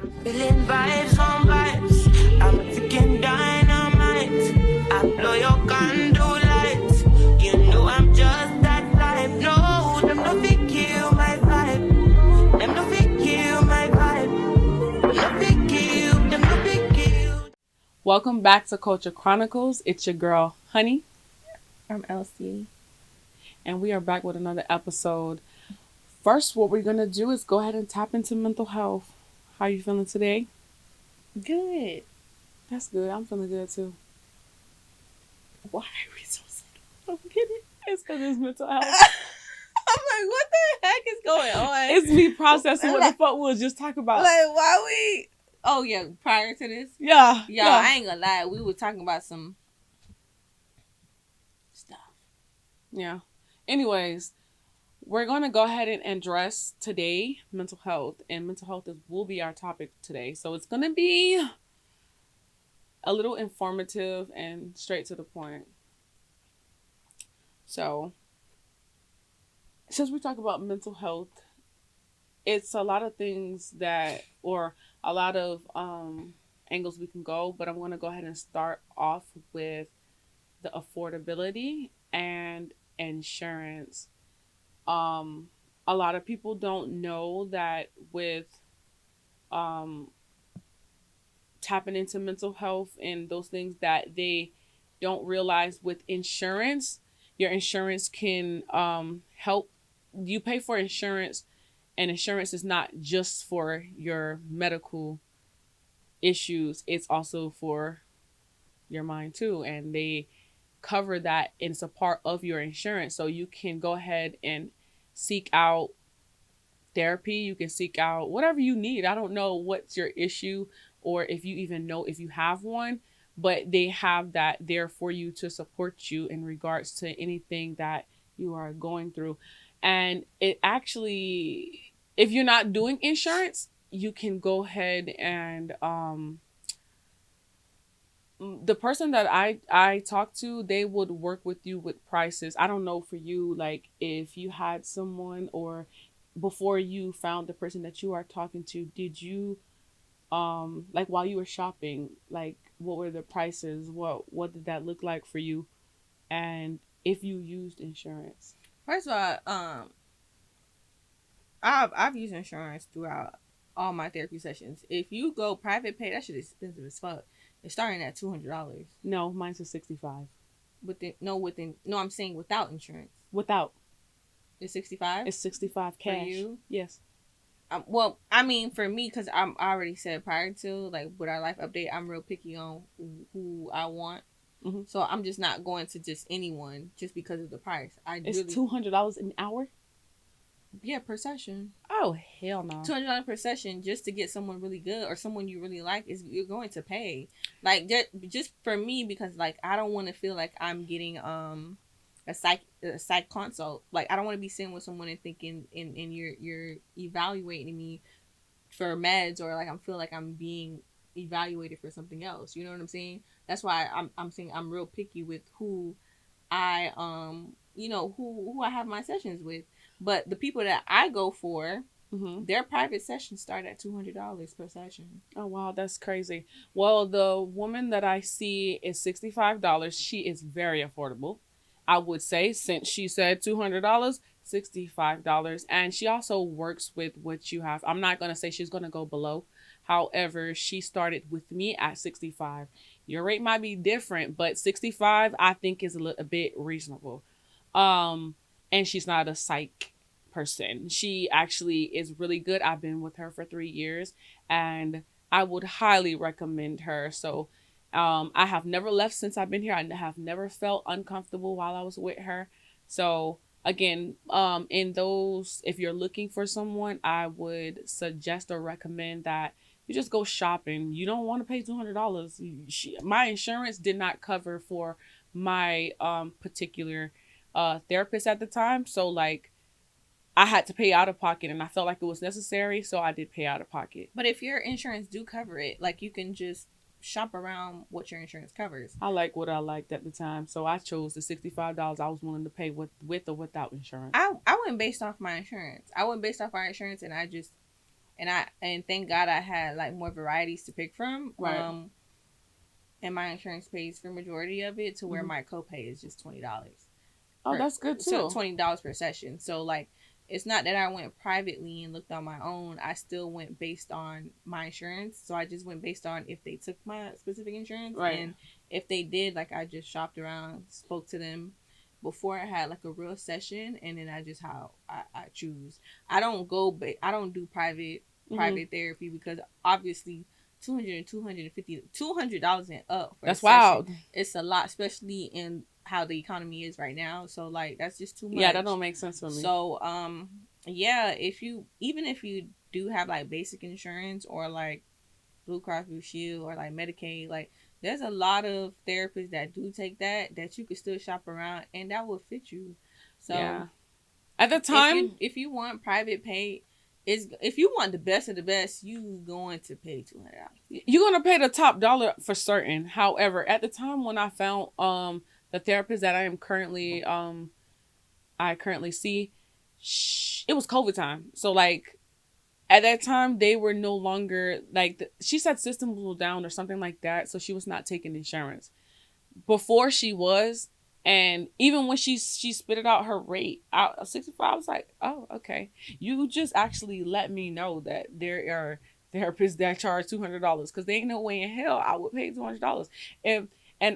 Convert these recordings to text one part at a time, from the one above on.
Feeling vibes on vibes. I'm freaking dynamite. I blow your candle lights. You know I'm just that type. No, them no fit kill my vibe. Them no fit kill my vibe. No fit kill. Them no fit kill. Welcome back to Culture Chronicles. It's your girl, Honey, I'm Elsie. and we are back with another episode. First, what we're going to do is go ahead and tap into mental health. How you feeling today? Good. That's good. I'm feeling good too. Why are we so sad? I don't get it. It's because it's mental health. I'm like, what the heck is going on? It's me processing what the fuck we was just talking about. Like, why we... Oh, yeah, prior to this? Yeah. Y'all, I ain't gonna lie. We were talking about some stuff. Yeah. Anyways, we're going to go ahead and address today mental health. And mental health will be our topic today. So it's going to be a little informative and straight to the point. So, since we talk about mental health, it's a lot of things that, or a lot of angles we can go, but I'm going to go ahead and start off with the affordability and insurance. A lot of people don't know that with tapping into mental health and those things, that they don't realize with insurance, your insurance can help you pay for insurance, and insurance is not just for your medical issues, it's also for your mind too, and they cover that, and it's a part of your insurance. So you can go ahead and seek out therapy, you can seek out whatever you need. I don't know what's your issue, or if you even know if you have one, but they have that there for you to support you in regards to anything that you are going through. And it actually, if you're not doing insurance, you can go ahead and the person that I talked to, they would work with you with prices. I don't know for you, like if you had someone, or before you found the person that you are talking to, did you like while you were shopping, like what were the prices? What did that look like for you? And if you used insurance? First of all, I've used insurance throughout all my therapy sessions. If you go private pay, that shit is expensive as fuck. It's starting at $200. No, mine's a 65. I'm saying without insurance. Without. It's 65. It's 65 cash. For you? Yes. Well, I mean, for me, because I already said prior to, like, with our life update, I'm real picky on who I want. Mm-hmm. So I'm just not going to just anyone just because of the price. It's $200 an hour? Yeah, per session. Oh, hell no. $200 per session just to get someone really good or someone you really like you're going to pay. Like, just for me, because, like, I don't want to feel like I'm getting a psych consult. Like, I don't want to be sitting with someone and thinking and you're evaluating me for meds, or like I feel like I'm being evaluated for something else. You know what I'm saying? That's why I'm saying I'm real picky with who I who I have my sessions with. But the people that I go for, mm-hmm. their private sessions start at $200 per session. Oh, wow. That's crazy. Well, the woman that I see is $65. She is very affordable, I would say, since she said $200, $65. And she also works with what you have. I'm not going to say she's going to go below. However, she started with me at 65. Your rate might be different, but 65 I think is a bit reasonable. And she's not a psych person. She actually is really good. I've been with her for 3 years, and I would highly recommend her. So I have never left since I've been here. I have never felt uncomfortable while I was with her. So again, in those, if you're looking for someone, I would suggest or recommend that you just go shopping. You don't want to pay $200. My insurance did not cover for my particular therapist at the time, so like I had to pay out of pocket, and I felt like it was necessary, so I did pay out of pocket. But if your insurance do cover it, like, you can just shop around what your insurance covers. I like what I liked at the time, so I chose the $65 I was willing to pay with or without insurance. I went based off my insurance. I went based off our insurance, and and thank God I had like more varieties to pick from. Right. And my insurance pays for majority of it to where Mhm. my copay is just $20. Oh, that's good So too. $20 per session. So like, it's not that I went privately and looked on my own. I still went based on my insurance. So I just went based on if they took my specific insurance, Right. and if they did, like I just shopped around, spoke to them before I had like a real session, and then I just how I choose. I don't go, but I don't do private Mhm. therapy because obviously 200 $200 and up for That's a session. wild. It's a lot, especially in how the economy is right now. So like that's just too much. Yeah, that don't make sense for me. So yeah, if you do have like basic insurance or like Blue Cross Blue Shield or like Medicaid, like there's a lot of therapists that do take that you could still shop around and that will fit you. So yeah. At the time, if you want private pay, if you want the best of the best, you going to pay $200. you're gonna pay the top dollar for certain. However, at the time when I found the therapist that I currently see, it was COVID time. So like at that time they were no longer like she said systems were down or something like that. So she was not taking insurance. Before she was, and even when she spit out her rate out 65, I was like, oh, okay. You just actually let me know that there are therapists that charge $200 because there ain't no way in hell I would pay $200. And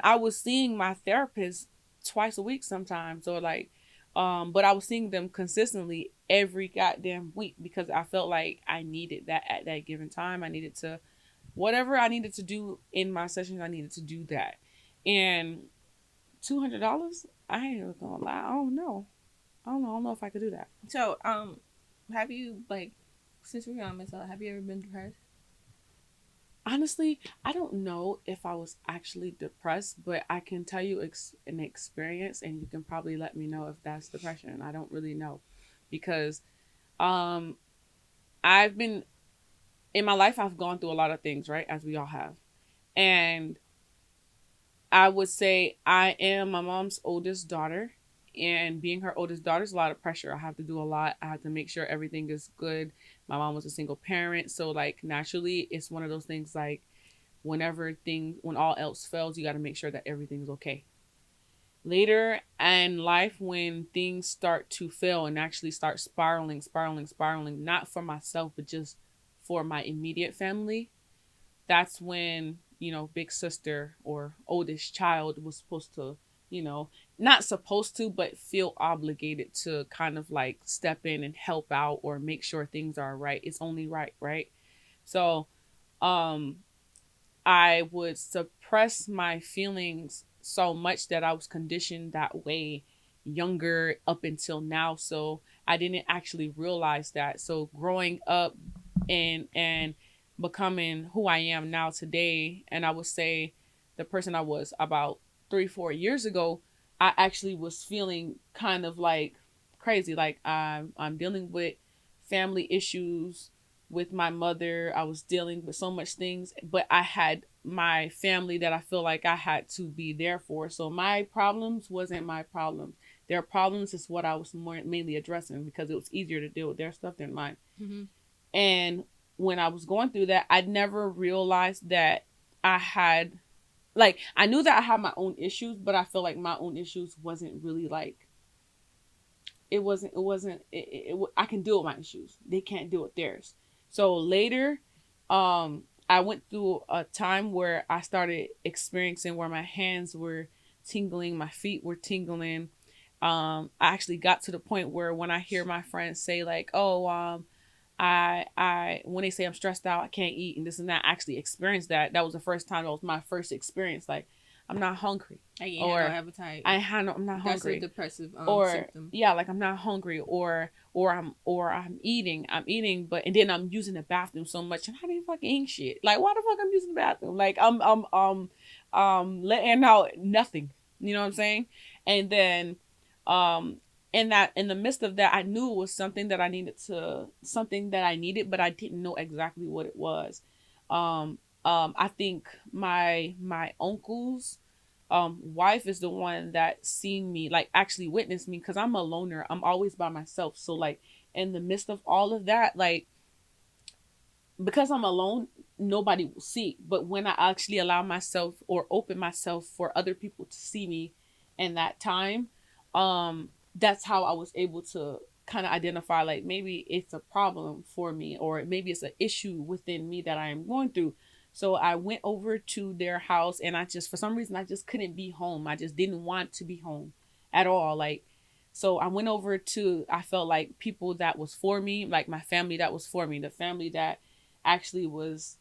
I was seeing my therapist twice a week sometimes, or like but I was seeing them consistently every goddamn week because I felt like I needed that at that given time. I needed to whatever I needed to do in my sessions, I needed to do that. And $200, I ain't even gonna lie. I don't know. I don't know if I could do that. So have you like, since we're on mental health, have you ever been depressed? Honestly, I don't know if I was actually depressed, but I can tell you an experience, and you can probably let me know if that's depression. I don't really know, because um, I've been in my life. I've gone through a lot of things, right, as we all have, and I would say I am my mom's oldest daughter, and being her oldest daughter is a lot of pressure. I have to do a lot. I have to make sure everything is good. My mom was a single parent, so like naturally, it's one of those things like when all else fails, you got to make sure that everything's okay. Later in life, when things start to fail and actually start spiraling, not for myself, but just for my immediate family, that's when big sister or oldest child was supposed to, not supposed to, but feel obligated to kind of like step in and help out or make sure things are right. It's only right. So um I would suppress my feelings so much that I was conditioned that way younger up until now. So I didn't actually realize that. So growing up and becoming who I am now today, and I would say the person I was about 3-4 years ago, I actually was feeling kind of like crazy. Like I'm dealing with family issues with my mother. I was dealing with so much things, but I had my family that I feel like I had to be there for. So my problems wasn't my problems. Their problems is what I was mainly addressing because it was easier to deal with their stuff than mine. Mm-hmm. And when I was going through that, I never realized that I had, like, I knew that I had my own issues, but I feel like my own issues wasn't really like, I can deal with my issues. They can't deal with theirs. So later, I went through a time where I started experiencing where my hands were tingling, my feet were tingling. I actually got to the point where when I hear my friends say like, "Oh, I when they say I'm stressed out, I can't eat and this and that," I actually experienced that. That was the first time. That was my first experience. Like, I'm not hungry. Or no appetite. I'm not hungry. That's a depressive or symptom. Yeah, like I'm not hungry, or I'm eating, but and then I'm using the bathroom so much, and I didn't fucking eat shit. Like, why the fuck I'm using the bathroom? Like letting out nothing. You know what I'm saying? And then in the midst of that, I knew it was something that I needed, but I didn't know exactly what it was. I think my uncle's wife is the one that seen me, like actually witnessed me, because I'm a loner. I'm always by myself. So like in the midst of all of that, like because I'm alone, nobody will see. But when I actually allow myself or open myself for other people to see me in that time, that's how I was able to kind of identify, like, maybe it's a problem for me, or maybe it's an issue within me that I am going through. So I went over to their house, and I just, for some reason, I just couldn't be home. I just didn't want to be home at all. Like, so I went over to, I felt like people that was for me, like my family that was for me, the family that actually was,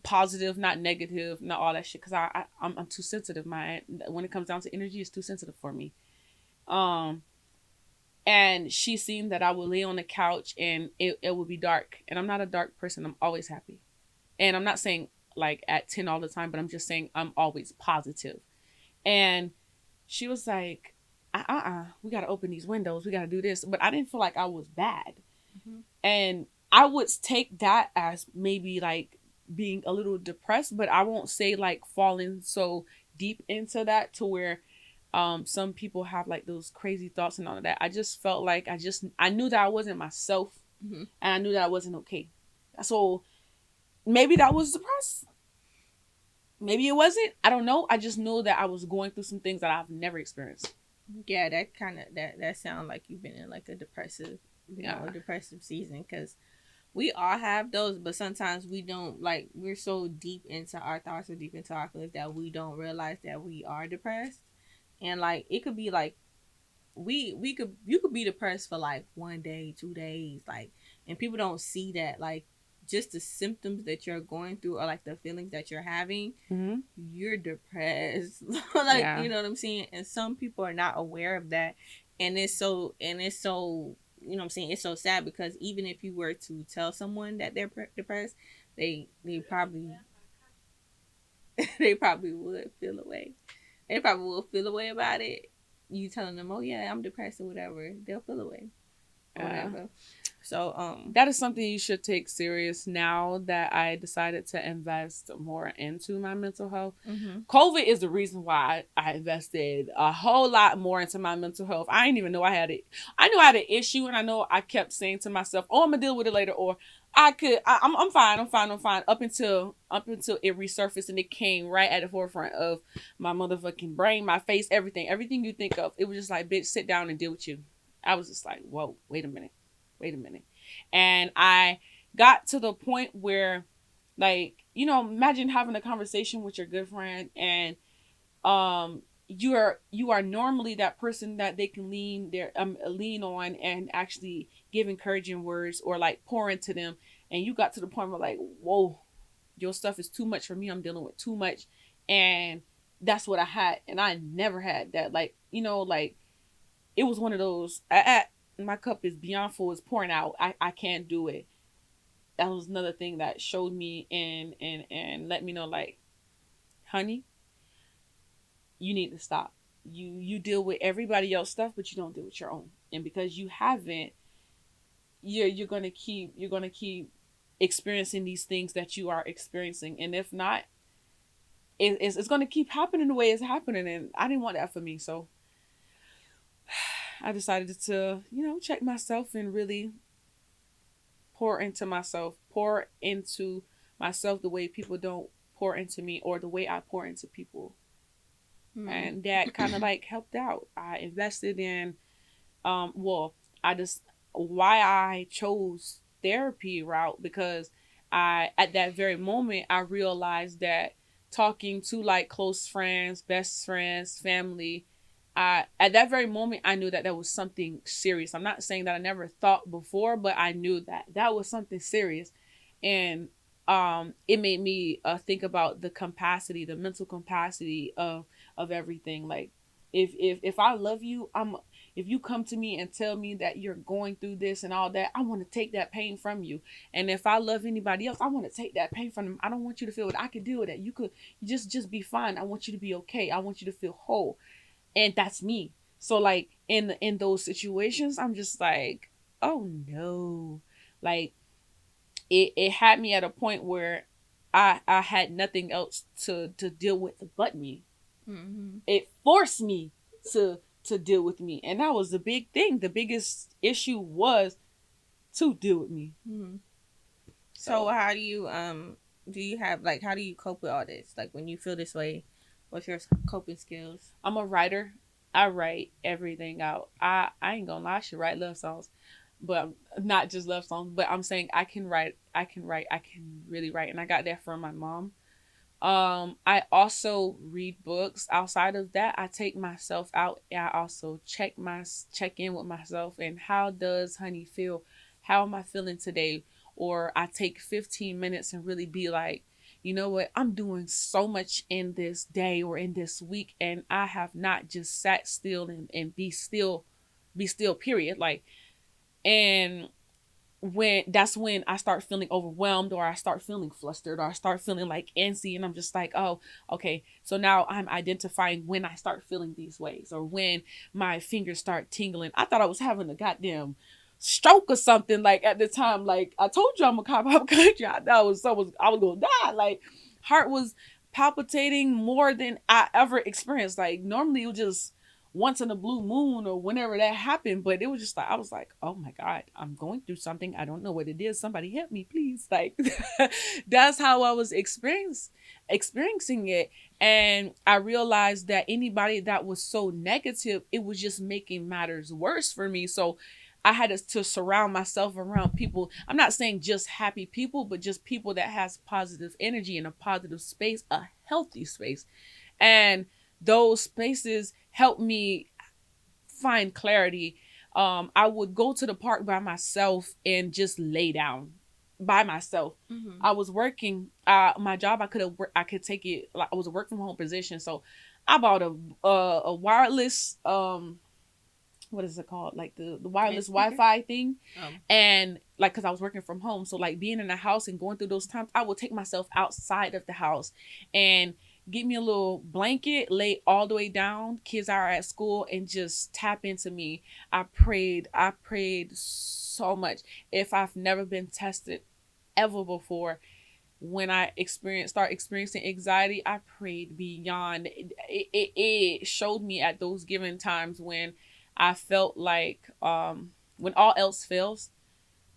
positive, not negative, not all that shit. Cause I'm too sensitive. When it comes down to energy, it's too sensitive for me. Um, and she seen that I would lay on the couch and it would be dark. And I'm not a dark person. I'm always happy. And I'm not saying like at 10 all the time, but I'm just saying I'm always positive. And she was like, we got to open these windows. We got to do this. But I didn't feel like I was bad. Mm-hmm. And I would take that as maybe like being a little depressed, but I won't say like falling so deep into that to where some people have like those crazy thoughts and all of that. I just felt like I knew that I wasn't myself. Mm-hmm. And I knew that I wasn't okay. So maybe that was depressed. Maybe it wasn't. I don't know. I just know that I was going through some things that I've never experienced. Yeah, that kind of that sounds like you've been in like a depressive, depressive season, because we all have those, but sometimes we don't, like, we're so deep into our thoughts or deep into our feelings that we don't realize that we are depressed. And like it could be like you could be depressed for like 1 day, 2 days, like, and people don't see that, like, just the symptoms that you're going through or like the feelings that you're having, mm-hmm. You're depressed. Like, yeah. You know what I'm saying? And some people are not aware of that. And it's so, you know what I'm saying? It's so sad because even if you were to tell someone that they're depressed, they probably would feel away. They probably will feel away about it. You telling them, oh yeah, I'm depressed or whatever, they'll feel away. Or whatever. So that is something you should take serious now that I decided to invest more into my mental health. Mm-hmm. COVID is the reason why I invested a whole lot more into my mental health. I didn't even know I had it. I knew I had an issue, and I know I kept saying to myself, oh, I'm gonna deal with it later, or I'm fine. Up until it resurfaced and it came right at the forefront of my motherfucking brain, my face, everything you think of. It was just like, bitch, sit down and deal with you. I was just like, whoa, wait a minute. And I got to the point where, like, imagine having a conversation with your good friend, and you are normally that person that they can lean on and actually give encouraging words or like pour into them. And you got to the point where like, whoa, your stuff is too much for me. I'm dealing with too much. And that's what I had. And I never had that. Like, like, it was one of those, my cup is beyond full, it's pouring out. I can't do it. That was another thing that showed me and let me know, like, honey, you need to stop. You deal with everybody else's stuff, but you don't deal with your own. And because you haven't, you're gonna keep experiencing these things that you are experiencing. And if not, it's gonna keep happening the way it's happening. And I didn't want that for me, so I decided to, check myself and really pour into myself the way people don't pour into me, or the way I pour into people. Mm. And that kind of like helped out. I invested in, why I chose therapy route, because at that very moment, I realized that talking to like close friends, best friends, family, at that very moment, I knew that there was something serious. I'm not saying that I never thought before, but I knew that was something serious. And it made me think about the mental capacity of everything. Like, if I love you, if you come to me and tell me that you're going through this and all that, I want to take that pain from you. And if I love anybody else, I want to take that pain from them. I don't want you to feel that I could deal with that. You just be fine. I want you to be okay. I want you to feel whole. And that's me. So like in those situations, I'm just like, oh no. Like it had me at a point where I had nothing else to deal with but me. Mm-hmm. It forced me to deal with me. And that was the big thing. The biggest issue was to deal with me. Mm-hmm. So how do you have like how do you cope with all this? Like when you feel this way, what's your coping skills? I'm a writer. I write everything out. I ain't gonna lie, I should write love songs, but not just love songs. But I'm saying I can write. I can write. I can really write, and I got that from my mom. I also read books. Outside of that, I take myself out. I also check in with myself and how does honey feel? How am I feeling today? Or I take 15 minutes and really be like, you know what? I'm doing so much in this day or in this week, and I have not just sat still and be still, period. Like, and when I start feeling overwhelmed or I start feeling flustered or I start feeling like antsy, and I'm just like, oh, okay. So now I'm identifying when I start feeling these ways or when my fingers start tingling. I thought I was having a goddamn stroke or something. Like at the time, like I told you I'm a cop out country. I thought I was gonna die. Like heart was palpitating more than I ever experienced. Like normally it was just once in a blue moon or whenever that happened, but it was just like I was like, oh my god, I'm going through something. I don't know what it is. Somebody help me, please. Like that's how I was experiencing it. And I realized that anybody that was so negative, it was just making matters worse for me. So I had to surround myself around people. I'm not saying just happy people, but just people that has positive energy in a positive space, a healthy space. And those spaces help me find clarity. I would go to the park by myself and just lay down by myself. Mm-hmm. I was working. My job, I could take it. Like I was a work from home position, so I bought a wireless what is it called? Like the wireless Wi-Fi thing. And like, cause I was working from home. So like being in the house and going through those times, I would take myself outside of the house and get me a little blanket, lay all the way down. Kids are at school and just tap into me. I prayed so much. If I've never been tested ever before, when I start experiencing anxiety, I prayed beyond. It showed me at those given times when I felt like when all else fails,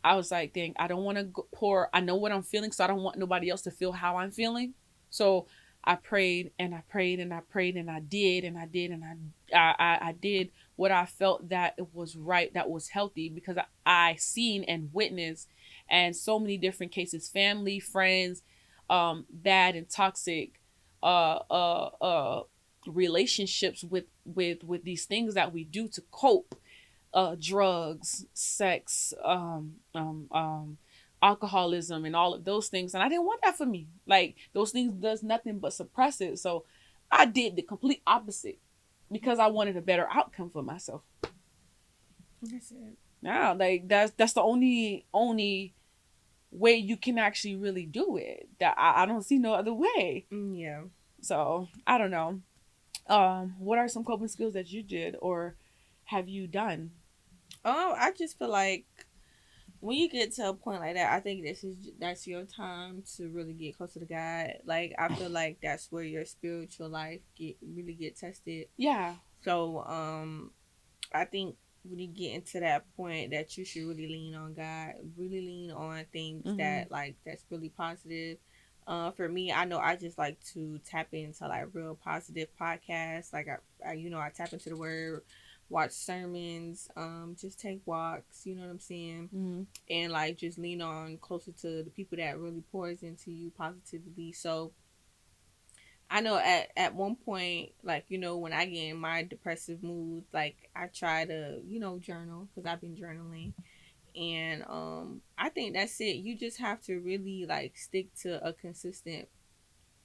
I was like, dang, I don't want to pour. I know what I'm feeling, so I don't want nobody else to feel how I'm feeling. So I prayed and I prayed and I prayed and I did and I did and I did what I felt that it was right, that was healthy, because I seen and witnessed and so many different cases, family, friends, bad and toxic, uh, uh, uh, relationships with these things that we do to cope, drugs, sex, alcoholism, and all of those things. And I didn't want that for me. Like those things does nothing but suppress it. So I did the complete opposite because I wanted a better outcome for myself. That's it. Now, like that's the only way you can actually really do it. That I don't see no other way. Yeah. So I don't know. What are some coping skills that you did or have you done? Oh, I just feel like when you get to a point like that, I think that's your time to really get closer to God. Like I feel like that's where your spiritual life really get tested. Yeah. So I think when you get into that point that you should really lean on God, really lean on things that like that's really positive. For me, I know I just like to tap into like real positive podcasts. Like I tap into the word, watch sermons, just take walks. You know what I'm saying? And like just lean on closer to the people that really pours into you positively. So I know at one point, like, when I get in my depressive mood, like I try to, journal because I've been journaling. And I think that's it. You just have to really like stick to a consistent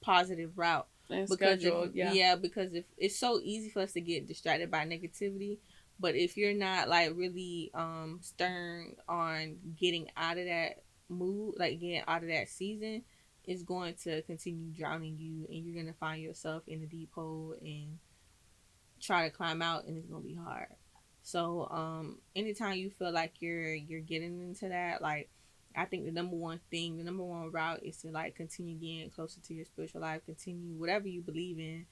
positive route. And Because scheduled, because if it's so easy for us to get distracted by negativity, but if you're not like really stern on getting out of that mood, like getting out of that season, it's going to continue drowning you, and you're going to find yourself in a deep hole and try to climb out, and it's going to be hard. So anytime you feel like you're getting into that, like I think the number one route is to like continue getting closer to your spiritual life, continue whatever you believe in.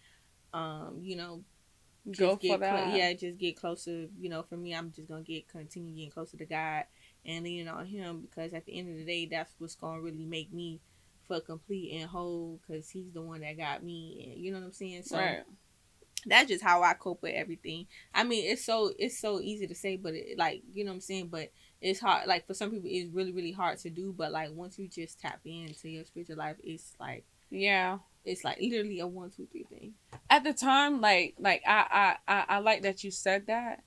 Go for that. Just get closer. For me, I'm just gonna continue getting closer to God, and leaning on him, because at the end of the day, that's what's gonna really make me feel complete and whole, because he's the one that got me, and you know what I'm saying. So Right. that's just how I cope with everything. I mean, it's so easy to say, but like, you know what I'm saying, but it's hard. Like, for some people it's really really hard to do, but like once you just tap into your spiritual life, Yeah. it's like literally a 1, 2, 3 thing. At the time, I like that you said that.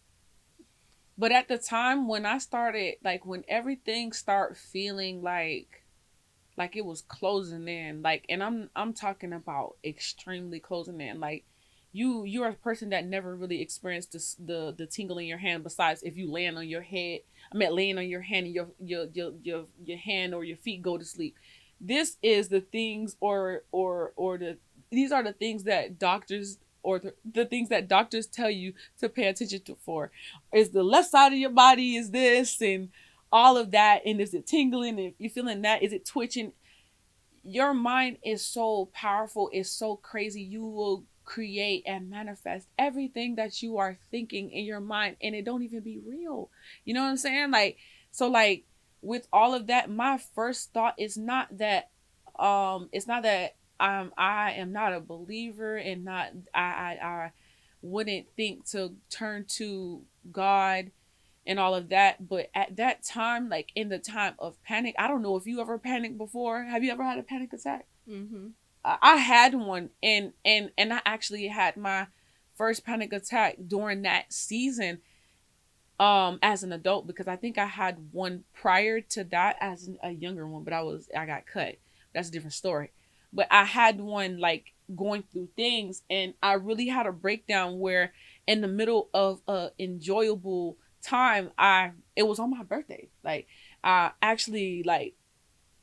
But at the time when I started, like when everything started feeling like it was closing in, like, and I'm talking about extremely closing in, like you're a person that never really experienced the tingle in your hand, besides if you land on your head. I mean, laying on your hand and your hand or your feet go to sleep. This is the things, or the these are the things that doctors, or the things that doctors tell you to pay attention to for. Is the left side of your body is this, and all of that, and is it tingling, if you're feeling that, is it twitching? Your mind is so powerful, it's so crazy. You will create and manifest everything that you are thinking in your mind, and it don't even be real. You know what I'm saying? Like, so like with all of that, my first thought is not that it's not that I am not a believer, and not I wouldn't think to turn to God and all of that. But at that time, like in the time of panic, I don't know if you ever panicked before. Have you ever had a panic attack? Mm-hmm. I had one, and I actually had my first panic attack during that season, as an adult, because I think I had one prior to that as a younger one, but I got cut. That's a different story. But I had one like going through things, and I really had a breakdown where in the middle of a enjoyable time, it was on my birthday. Like, I actually like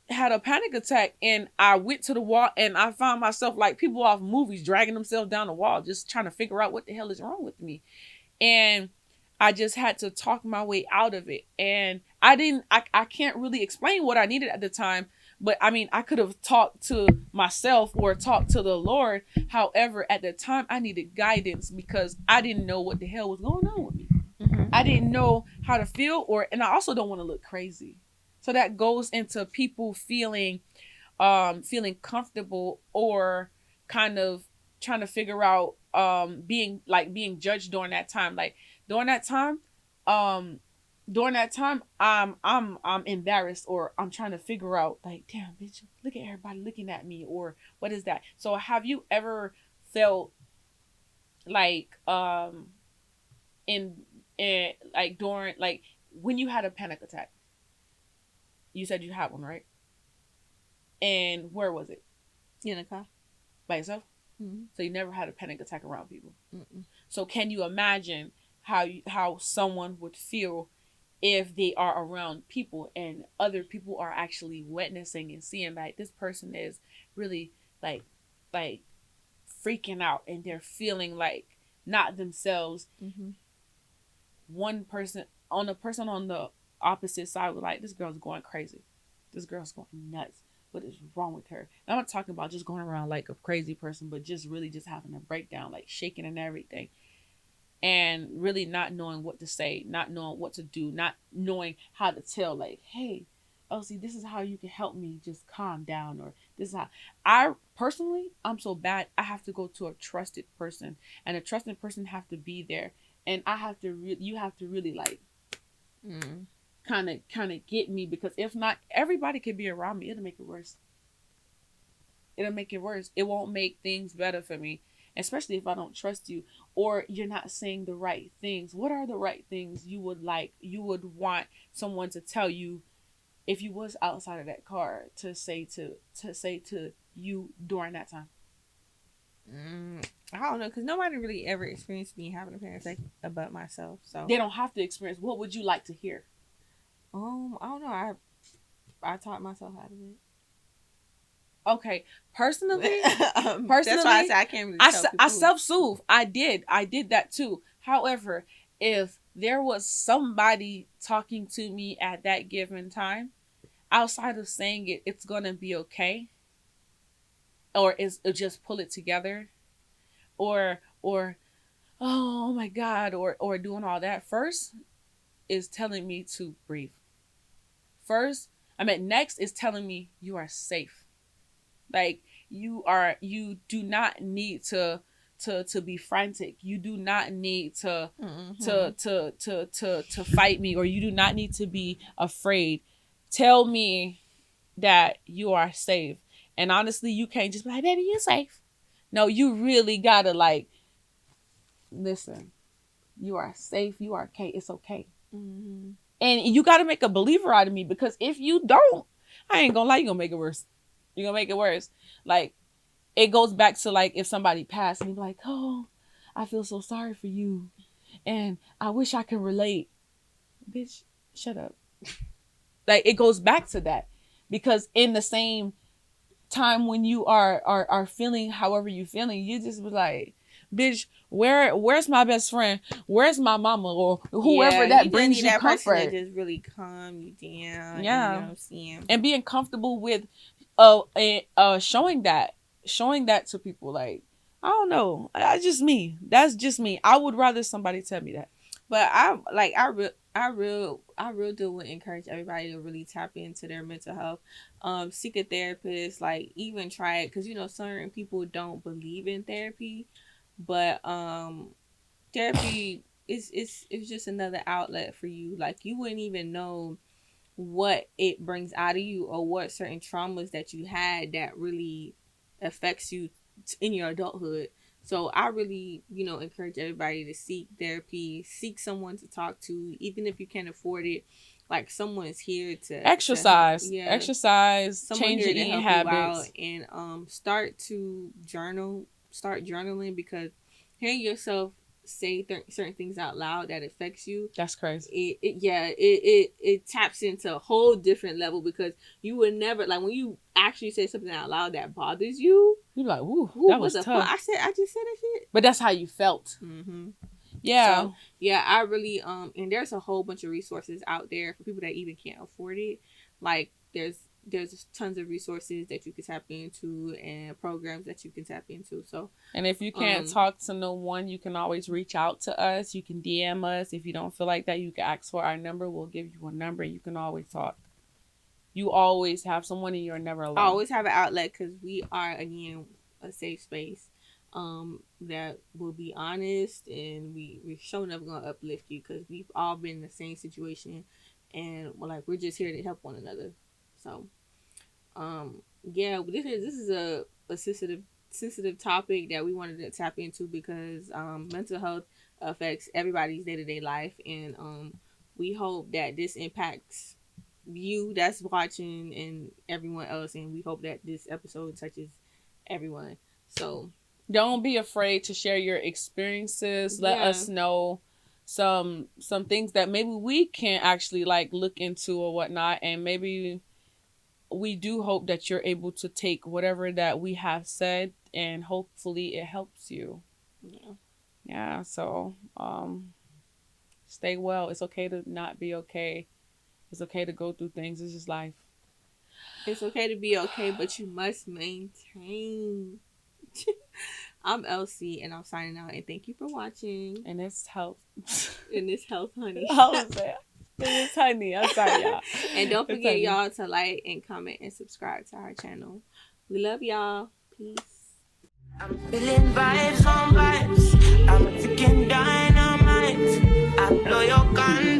had a panic attack, and I went to the wall, and I found myself like people off movies dragging themselves down the wall, just trying to figure out what the hell is wrong with me. And I just had to talk my way out of it. And I can't really explain what I needed at the time, but I mean, I could have talked to myself or talked to the Lord. However, at the time, I needed guidance because I didn't know what the hell was going on with me. Mm-hmm. I didn't know how to feel, and I also don't want to look crazy. So that goes into people feeling comfortable, or kind of trying to figure out being judged during that time. Like during that time, um I'm embarrassed, or I'm trying to figure out, like, damn bitch, look at everybody looking at me, or what is that? So have you ever felt like in like during, like, when you had a panic attack? You said you had one, right? And where was it? In a car. By yourself? Mm-hmm. So you never had a panic attack around people. Mm-mm. So can you imagine how someone would feel if they are around people, and other people are actually witnessing and seeing like this person is really like freaking out, and they're feeling like not themselves. Mm-hmm. One person on the opposite side was like, this girl's going crazy. This girl's going nuts. What is wrong with her? And I'm not talking about just going around like a crazy person, but just really just having a breakdown, like shaking and everything. And really not knowing what to say, not knowing what to do, not knowing how to tell, like, hey, oh, see, this is how you can help me just calm down, or this is how. I'm so bad, I have to go to a trusted person, and a trusted person have to be there, and you have to really like kind of get me, because if not, everybody could be around me, it'll make it worse. It won't make things better for me, especially if I don't trust you, or you're not saying the right things. What are the right things you would want someone to tell you if you was outside of that car to say to you during that time? I don't know, because nobody really ever experienced me having a panic attack about myself. So they don't have to experience. What would you like to hear? I don't know. I taught myself how to do it. Okay, personally, That's why I say I can't really tell people. I self-soothe. I did that too. However, if there was somebody talking to me at that given time, outside of saying it's gonna be okay, or just pull it together, or oh my God, or doing all that, first is telling me to breathe. next is telling me you are safe. Like you do not need to be frantic. You do not need to fight me, or you do not need to be afraid. Tell me that you are safe. And honestly, you can't just be like, baby, you're safe. No, you really gotta like, listen, you are safe. You are okay. It's okay. Mm-hmm. And you gotta make a believer out of me, because if you don't, I ain't gonna lie, you're gonna make it worse. You're gonna make it worse. Like, it goes back to like if somebody passed and you're like, oh, I feel so sorry for you. And I wish I could relate. Bitch, shut up. Like, it goes back to that. Because in the same time when you are feeling however you're feeling, you just be like, bitch, where's my best friend? Where's my mama? Or whoever that brings you comfort. Person that just really calm you down. Yeah. You know what I'm saying? And being comfortable with showing that to people. Like, I don't know. That's just me. I would rather somebody tell me that. But I real do would encourage everybody to really tap into their mental health. Seek a therapist, like even try it, because certain people don't believe in therapy, but therapy is just another outlet for you. Like, you wouldn't even know what it brings out of you, or what certain traumas that you had that really affects you in your adulthood. So I really, encourage everybody to seek therapy, seek someone to talk to, even if you can't afford it. Like, someone's here to exercise, someone change here your to eating help habits, you out, and start journaling, because hearing yourself say certain things out loud that affects you, that's crazy. It taps into a whole different level, because you would never, like, when you actually say something out loud that bothers you, you're like, ooh, that was tough. I just said that shit, but that's how you felt. Mm-hmm. Yeah. So, yeah, I really and there's a whole bunch of resources out there for people that even can't afford it. Like, there's tons of resources that you can tap into, and programs that you can tap into. So, and if you can't talk to no one, you can always reach out to us. You can DM us. If you don't feel like that, you can ask for our number. We'll give you a number. You can always talk. You always have someone, and you're never alone. I always have an outlet, because we are, again, a safe space that will be honest, and we're sure enough going to uplift you, because we've all been in the same situation, and we're just here to help one another. So, this is a sensitive topic that we wanted to tap into, because mental health affects everybody's day-to-day life, and we hope that this impacts you that's watching and everyone else, and we hope that this episode touches everyone. So don't be afraid to share your experiences. Let us know some things that maybe we can actually look into or whatnot, and maybe we do hope that you're able to take whatever that we have said, and hopefully it helps you. Yeah. So stay well. It's okay to not be okay. It's okay to go through things. It's just life. It's okay to be okay, but you must maintain. I'm Elsie, and I'm signing out, and thank you for watching. And it's health. Honey. It's honey. I'm sorry, y'all. And don't forget, y'all, to like and comment and subscribe to our channel. We love y'all. Peace. I'm feeling vibes on vibes. I'm freaking dynamite. I blow your gun.